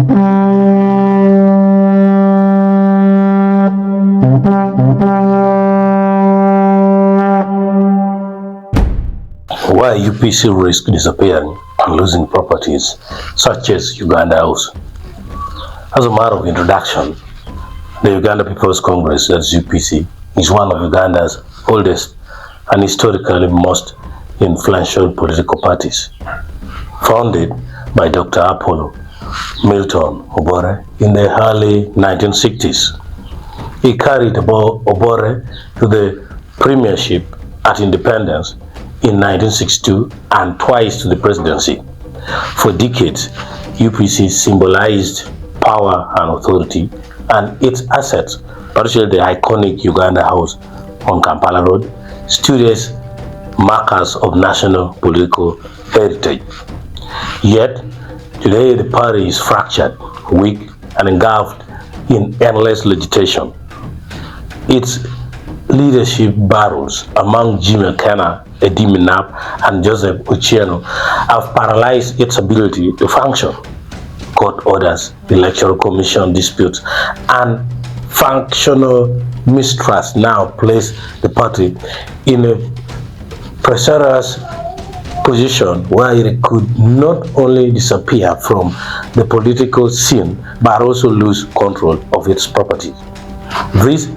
Why UPC risk disappearing and losing properties such as Uganda House. As a matter of introduction, the Uganda People's Congress, that's UPC, is one of Uganda's oldest and historically most influential political parties. Founded by Dr. Apollo Milton Obore in the early 1960s, he carried Obore to the premiership at independence in 1962 and twice to the presidency. For decades, UPC symbolized power and authority, and its assets, particularly the iconic Uganda House on Kampala Road, stood as markers of national political heritage. Yet, today the party is fractured, weak, and engulfed in endless legislation. Its leadership battles among Akena, and Joseph Ochieno have paralyzed its ability to function. Court orders, electoral commission disputes, and functional mistrust now place the party in a precarious position where it could not only disappear from the political scene but also lose control of its property. This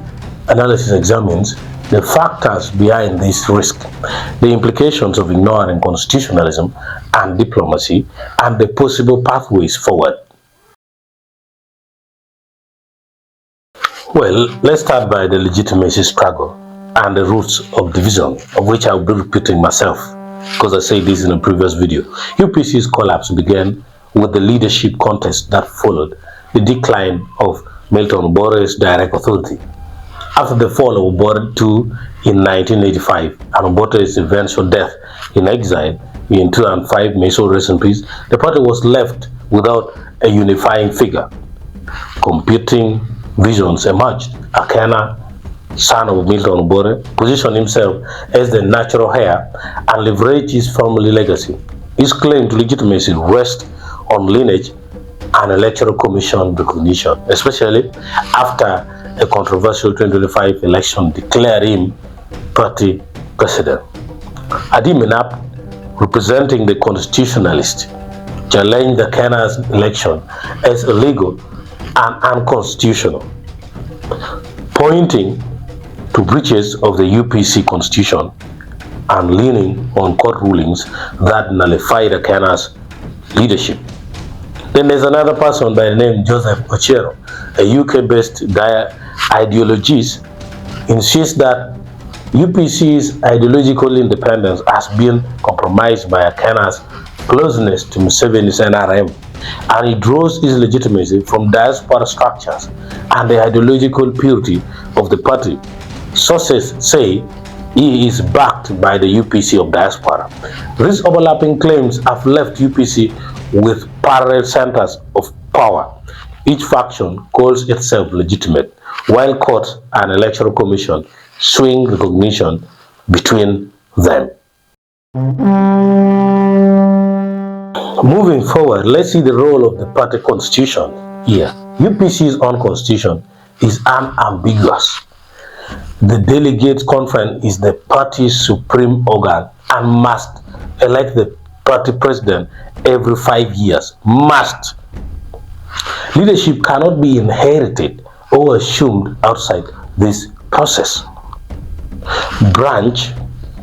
analysis examines the factors behind this risk, the implications of ignoring constitutionalism and diplomacy, and the possible pathways forward. Well, let's start by the legitimacy struggle and the roots of division, of which I'll be repeating myself because I said this in a previous video. UPC's collapse began with the leadership contest that followed the decline of Milton Obore's direct authority. After the fall of Obore II in 1985 and Obore's eventual death in exile in 2005, may so rest in peace, the party was left without a unifying figure. Competing visions emerged. Akena, son of Milton Obore, positioned himself as the natural heir and leveraged his family legacy. His claim to legitimacy rests on lineage and electoral commission recognition, especially after a controversial 2025 election declared him party president. Adiminap, representing the constitutionalist, challenged the Kena's election as illegal and unconstitutional, pointing to breaches of the UPC constitution and leaning on court rulings that nullified Akena's leadership. Then there's another person by the name Joseph Ochieno, a UK-based ideologist, insists that UPC's ideological independence has been compromised by Akena's closeness to Museveni's NRM, and he draws his legitimacy from diaspora structures and the ideological purity of the party. Sources say he is backed by the UPC of diaspora. These overlapping claims have left UPC with parallel centers of power. Each faction calls itself legitimate, while courts and electoral commission swing recognition between them. Moving forward, let's see the role of the party constitution here. UPC's own constitution is unambiguous. The delegates conference is the party's supreme organ and must elect the party president every 5 years. Must. Leadership cannot be inherited or assumed outside this process. Branch,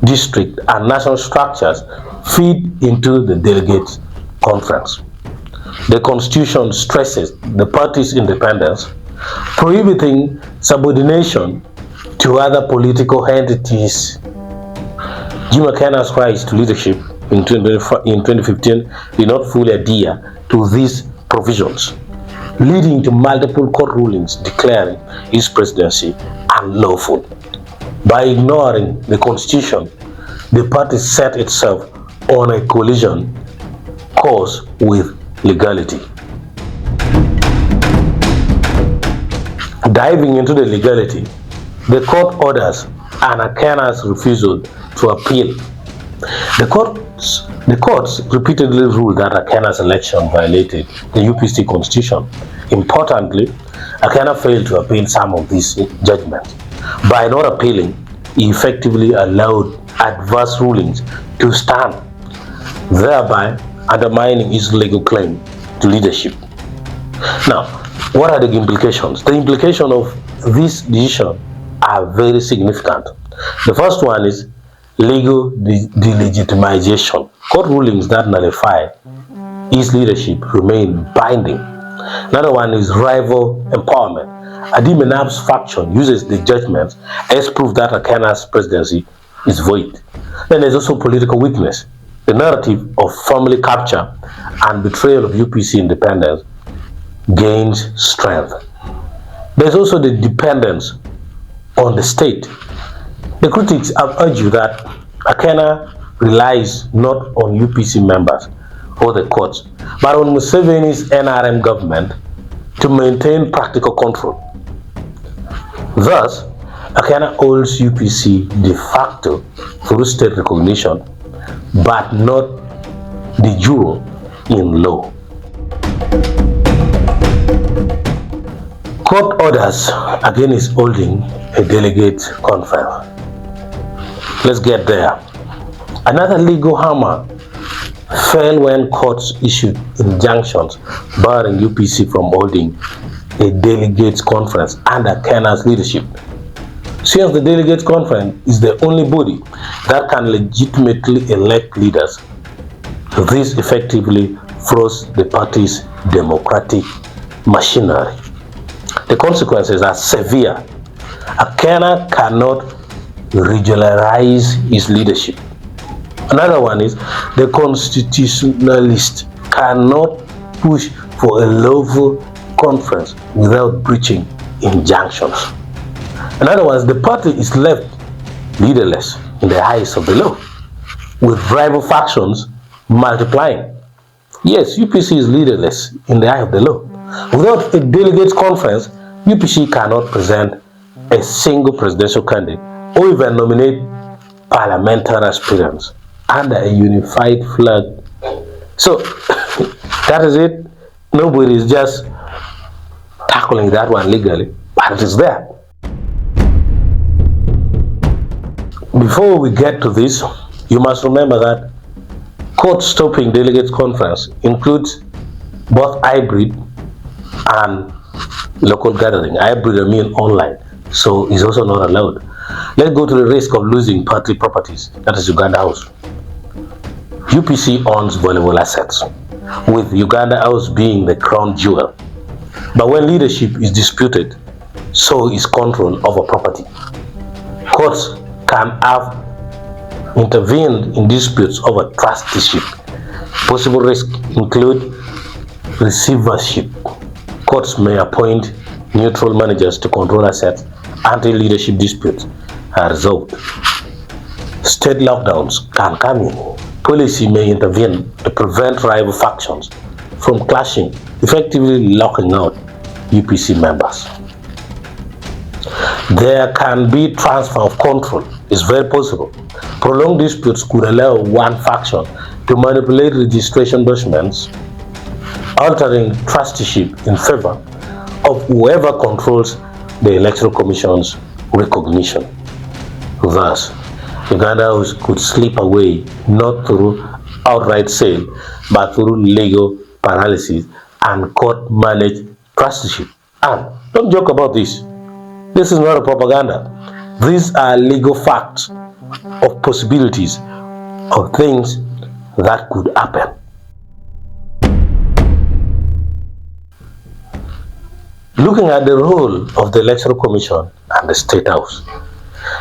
district, and national structures feed into the delegates conference. The constitution stresses the party's independence, prohibiting subordination to other political entities. Akena's rise to leadership in 2015 did not fully adhere to these provisions, leading to multiple court rulings declaring his presidency unlawful. By ignoring the constitution, the party set itself on a collision course with legality. Diving into the legality, the court orders and Akena's refusal to appeal. The court The courts repeatedly ruled that Akena's election violated the UPC constitution. Importantly, Akena failed to appeal some of these judgments. By not appealing, he effectively allowed adverse rulings to stand, thereby undermining his legal claim to leadership. Now, what are the implications? The implications of this decision are very significant. The first one is legal delegitimization. Court rulings that nullify his leadership remain binding. Another one is rival empowerment. Adimenab's faction uses the judgments as proof that Akena's presidency is void. Then there's also political weakness. The narrative of family capture and betrayal of UPC independence gains strength. There's also the dependence on the state. The critics have argued that Akena relies not on UPC members or the courts, but on Museveni's NRM government to maintain practical control. Thus, Akena holds UPC de facto through state recognition, but not de jure in law. Court orders again is holding a delegate conference. Let's get there. Another legal hammer fell when courts issued injunctions barring UPC from holding a delegates conference under Akena's leadership. Since the delegates conference is the only body that can legitimately elect leaders, this effectively froze the party's democratic machinery. The consequences are severe. Akena cannot regionalize his leadership. Another one is the constitutionalist cannot push for a lawful conference without breaching injunctions. Another one is the party is left leaderless in the eyes of the law, with rival factions multiplying. Yes, UPC is leaderless in the eye of the law. Without a delegates conference, UPC cannot present a single presidential candidate or even nominate parliamentary aspirants under a unified flag. So that is it. Nobody is just tackling that one legally, but it is there. Before we get to this, you must remember that court stopping delegates conference includes both hybrid and local gathering. Hybrid, I mean online, so it's also not allowed. Let's go to the risk of losing party properties, that is Uganda House. UPC owns valuable assets, with Uganda House being the crown jewel. But when leadership is disputed, so is control over property. Courts can have intervened in disputes over trusteeship. Possible risks include receivership. Courts may appoint neutral managers to control assets until leadership disputes are resolved. State lockdowns can come in. Policy may intervene to prevent rival factions from clashing, effectively locking out UPC members. There can be transfer of control. It's very possible. Prolonged disputes could allow one faction to manipulate registration documents, altering trusteeship in favor of whoever controls the Electoral Commission's recognition. Thus, Uganda House could slip away not through outright sale, but through legal paralysis and court-managed trusteeship. And don't joke about this. This is not a propaganda. These are legal facts of possibilities of things that could happen. Looking at the role of the Electoral Commission and the State House.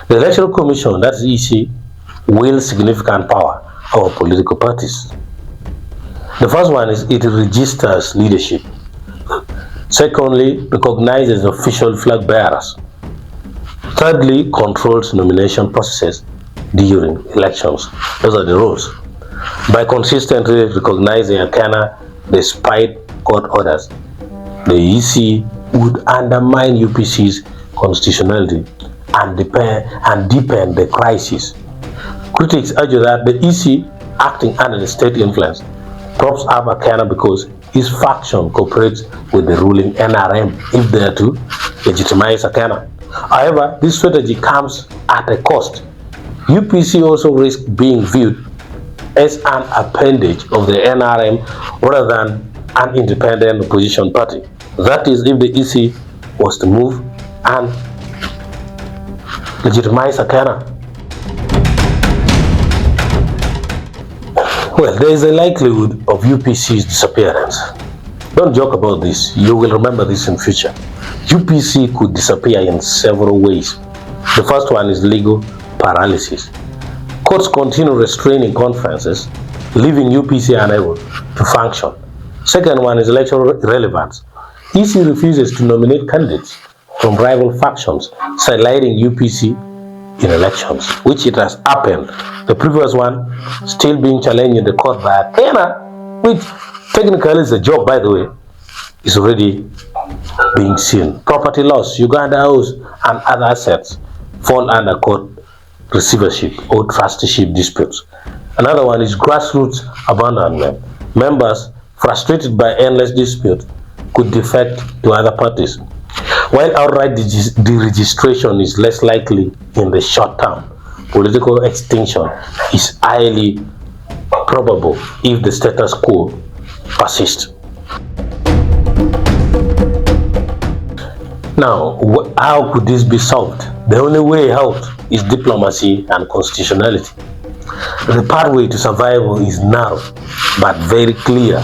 The Electoral Commission, that's EC, wields significant power over political parties. The first one is it registers leadership. Secondly, recognizes official flag bearers. Thirdly, controls nomination processes during elections. Those are the rules. By consistently recognizing Akena despite court orders, the EC would undermine UPC's constitutionality and deepen the crisis. Critics argue that the EC acting under the state influence, props up Akena because his faction cooperates with the ruling NRM if they are to legitimize Akena. However, this strategy comes at a cost. UPC also risks being viewed as an appendage of the NRM rather than an independent opposition party. That is, if the EC was to move and legitimize Akena. Well, there is a likelihood of UPC's disappearance. Don't joke about this. You will remember this in future. UPC could disappear in several ways. The first one is legal paralysis. Courts continue restraining conferences, leaving UPC unable to function. Second one is electoral irrelevance. EC refuses to nominate candidates from rival factions, sidelining UPC in elections, which it has happened. The previous one still being challenged in the court by Akena, which technically is a joke, by the way, is already being seen. Property loss, Uganda House and other assets fall under court receivership or trusteeship disputes. Another one is grassroots abandonment. Members frustrated by endless disputes could defect to other parties. While outright deregistration is less likely in the short term, political extinction is highly probable if the status quo persists. Now, how could this be solved? The only way out is diplomacy and constitutionality. The pathway to survival is narrow but very clear.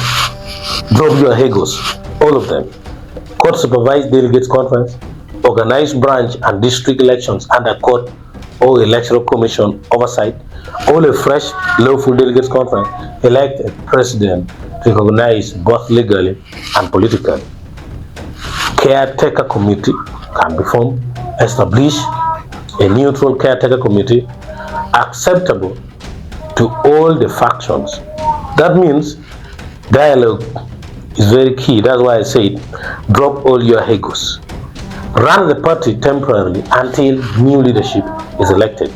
Drop your egos, all of them. Court supervised delegates conference, organized branch and district elections under court or electoral commission oversight, hold a fresh lawful delegates conference, elect a president recognized both legally and politically. Caretaker committee can be formed, establish a neutral caretaker committee acceptable to all the factions. That means dialogue is very key. That's why I said drop all your egos. Run the party temporarily until new leadership is elected.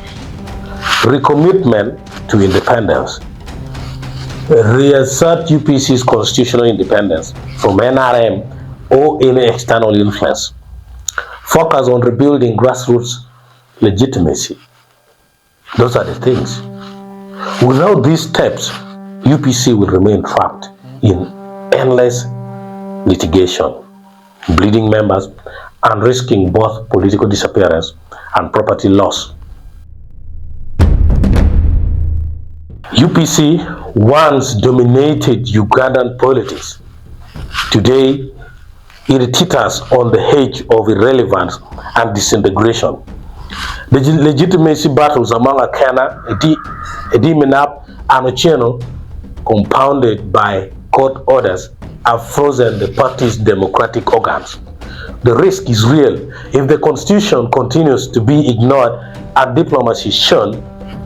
Recommitment to independence. Reassert UPC's constitutional independence from NRM or any external influence. Focus on rebuilding grassroots legitimacy. Those are the things. Without these steps, UPC will remain trapped in endless litigation, bleeding members, and risking both political disappearance and property loss. UPC once dominated Ugandan politics. Today, it teeters on the edge of irrelevance and disintegration. The legitimacy battles among Akena, Ediminap, and Ochieno, compounded by court orders, have frozen the party's democratic organs. The risk is real. If the constitution continues to be ignored and diplomacy shunned,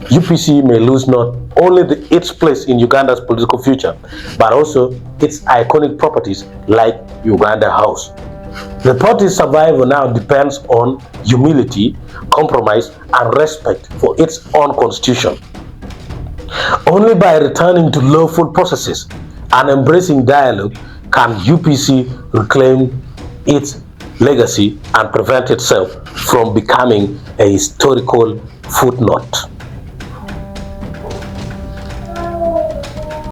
UPC may lose not only its place in Uganda's political future, but also its iconic properties like Uganda House. The party's survival now depends on humility, compromise, and respect for its own constitution. Only by returning to lawful processes and embracing dialogue can UPC reclaim its legacy and prevent itself from becoming a historical footnote.